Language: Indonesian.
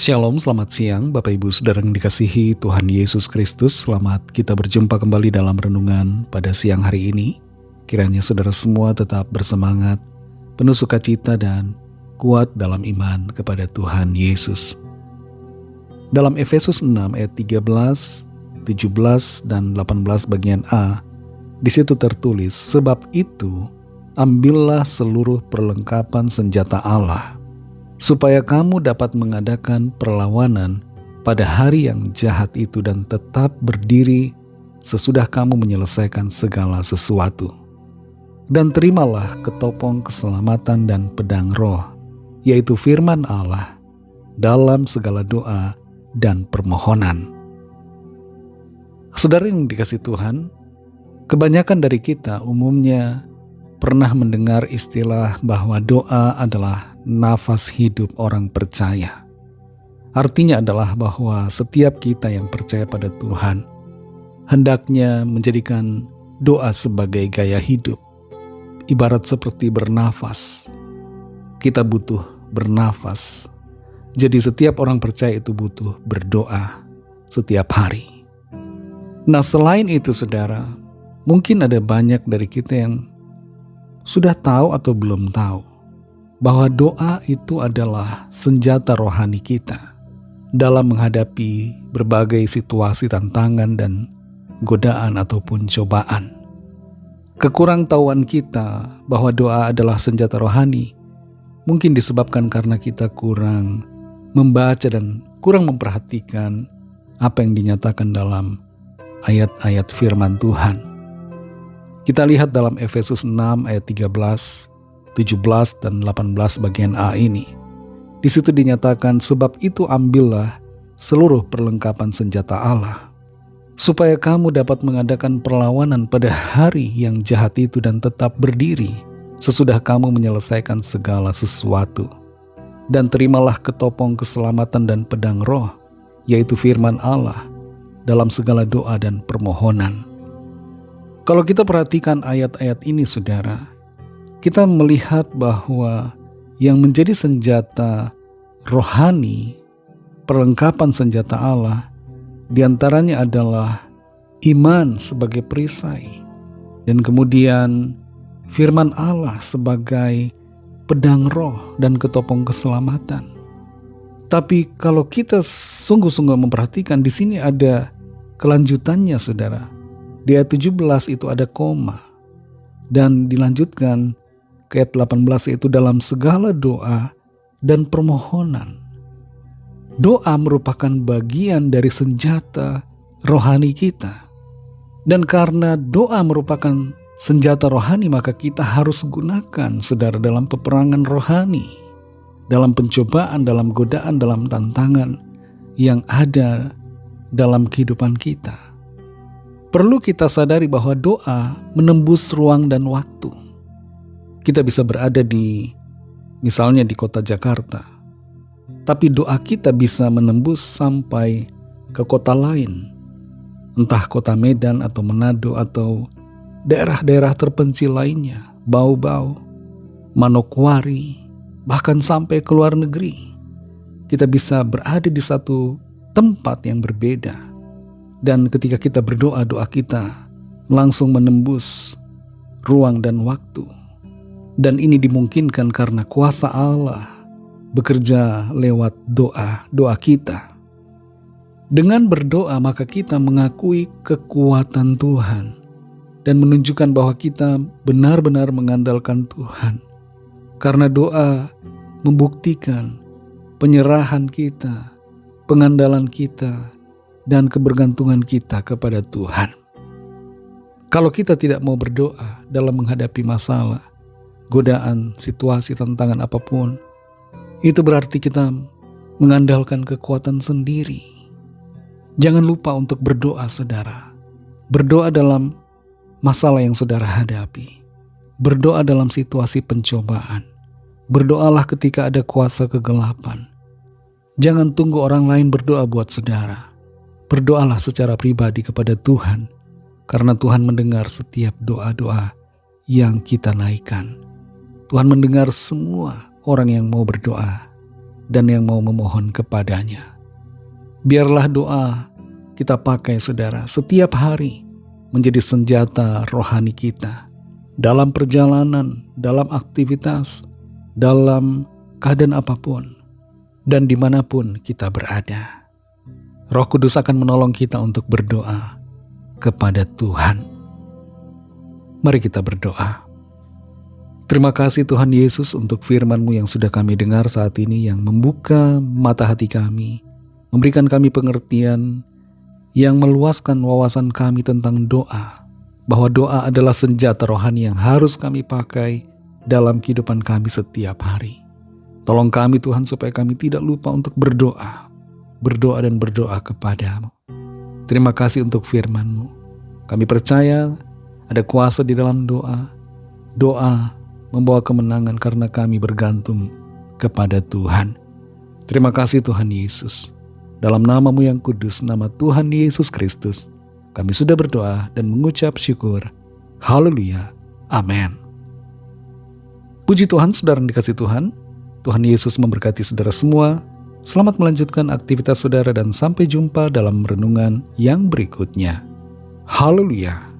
Shalom, selamat siang Bapak Ibu Saudara yang dikasihi Tuhan Yesus Kristus. Selamat kita berjumpa kembali dalam renungan pada siang hari ini. Kiranya saudara semua tetap bersemangat, penuh sukacita dan kuat dalam iman kepada Tuhan Yesus. Dalam Efesus 6 ayat 13, 17 dan 18 bagian A, di situ tertulis, sebab itu ambillah seluruh perlengkapan senjata Allah, supaya kamu dapat mengadakan perlawanan pada hari yang jahat itu dan tetap berdiri sesudah kamu menyelesaikan segala sesuatu. Dan terimalah ketopong keselamatan dan pedang roh, yaitu firman Allah, dalam segala doa dan permohonan. Saudara yang dikasihi Tuhan, kebanyakan dari kita umumnya pernah mendengar istilah bahwa doa adalah nafas hidup orang percaya. Artinya adalah bahwa setiap kita yang percaya pada Tuhan hendaknya menjadikan doa sebagai gaya hidup. Ibarat seperti bernafas. Kita butuh bernafas. Jadi setiap orang percaya itu butuh berdoa setiap hari. Nah, selain itu saudara, mungkin ada banyak dari kita yang sudah tahu atau belum tahu bahwa doa itu adalah senjata rohani kita dalam menghadapi berbagai situasi tantangan dan godaan ataupun cobaan. Kekurangtahuan kita bahwa doa adalah senjata rohani mungkin disebabkan karena kita kurang membaca dan kurang memperhatikan apa yang dinyatakan dalam ayat-ayat firman Tuhan. Kita lihat dalam Efesus 6 ayat 13, 17 dan 18 bagian A ini. Di situ dinyatakan, sebab itu ambillah seluruh perlengkapan senjata Allah, supaya kamu dapat mengadakan perlawanan pada hari yang jahat itu dan tetap berdiri sesudah kamu menyelesaikan segala sesuatu. Dan terimalah ketopong keselamatan dan pedang roh, yaitu firman Allah, dalam segala doa dan permohonan. Kalau kita perhatikan ayat-ayat ini saudara, kita melihat bahwa yang menjadi senjata rohani, perlengkapan senjata Allah, diantaranya adalah iman sebagai perisai, dan kemudian firman Allah sebagai pedang roh dan ketopong keselamatan. Tapi kalau kita sungguh-sungguh memperhatikan, di sini ada kelanjutannya saudara. Di ayat 17 itu ada koma, dan dilanjutkan ke ayat 18 yaitu dalam segala doa dan permohonan. Doa merupakan bagian dari senjata rohani kita. Dan karena doa merupakan senjata rohani, maka kita harus gunakan saudara dalam peperangan rohani, dalam pencobaan, dalam godaan, dalam tantangan yang ada dalam kehidupan kita. Perlu kita sadari bahwa doa menembus ruang dan waktu. Kita bisa berada misalnya di kota Jakarta, tapi doa kita bisa menembus sampai ke kota lain, entah kota Medan atau Manado atau daerah-daerah terpencil lainnya, Bau-Bau, Manokwari, bahkan sampai ke luar negeri. Kita bisa berada di satu tempat yang berbeda, dan ketika kita berdoa, doa kita langsung menembus ruang dan waktu. Dan ini dimungkinkan karena kuasa Allah bekerja lewat doa kita. Dengan berdoa maka kita mengakui kekuatan Tuhan dan menunjukkan bahwa kita benar-benar mengandalkan Tuhan. Karena doa membuktikan penyerahan kita, pengandalan kita, dan kebergantungan kita kepada Tuhan. Kalau kita tidak mau berdoa dalam menghadapi masalah, godaan, situasi, tantangan apapun, itu berarti kita mengandalkan kekuatan sendiri. Jangan lupa untuk berdoa saudara. Berdoa dalam masalah yang saudara hadapi. Berdoa dalam situasi pencobaan. Berdoalah ketika ada kuasa kegelapan. Jangan tunggu orang lain berdoa buat saudara. Berdoalah secara pribadi kepada Tuhan, karena Tuhan mendengar setiap doa-doa yang kita naikkan. Tuhan mendengar semua orang yang mau berdoa dan yang mau memohon kepadanya. Biarlah doa kita pakai, saudara, setiap hari menjadi senjata rohani kita dalam perjalanan, dalam aktivitas, dalam keadaan apapun, dan dimanapun kita berada. Roh Kudus akan menolong kita untuk berdoa kepada Tuhan. Mari kita berdoa. Terima kasih Tuhan Yesus untuk firman-Mu yang sudah kami dengar saat ini, yang membuka mata hati kami, memberikan kami pengertian, yang meluaskan wawasan kami tentang doa, bahwa doa adalah senjata rohani yang harus kami pakai dalam kehidupan kami setiap hari. Tolong kami Tuhan supaya kami tidak lupa untuk berdoa dan berdoa kepada-Mu. Terima kasih untuk firman-Mu. Kami percaya ada kuasa di dalam doa. Doa membawa kemenangan karena kami bergantung kepada Tuhan. Terima kasih Tuhan Yesus. Dalam nama-Mu yang kudus, nama Tuhan Yesus Kristus, kami sudah berdoa dan mengucap syukur. Haleluya. Amin. Puji Tuhan, saudara yang dikasihi Tuhan. Tuhan Yesus memberkati saudara semua. Selamat melanjutkan aktivitas saudara dan sampai jumpa dalam renungan yang berikutnya. Haleluya.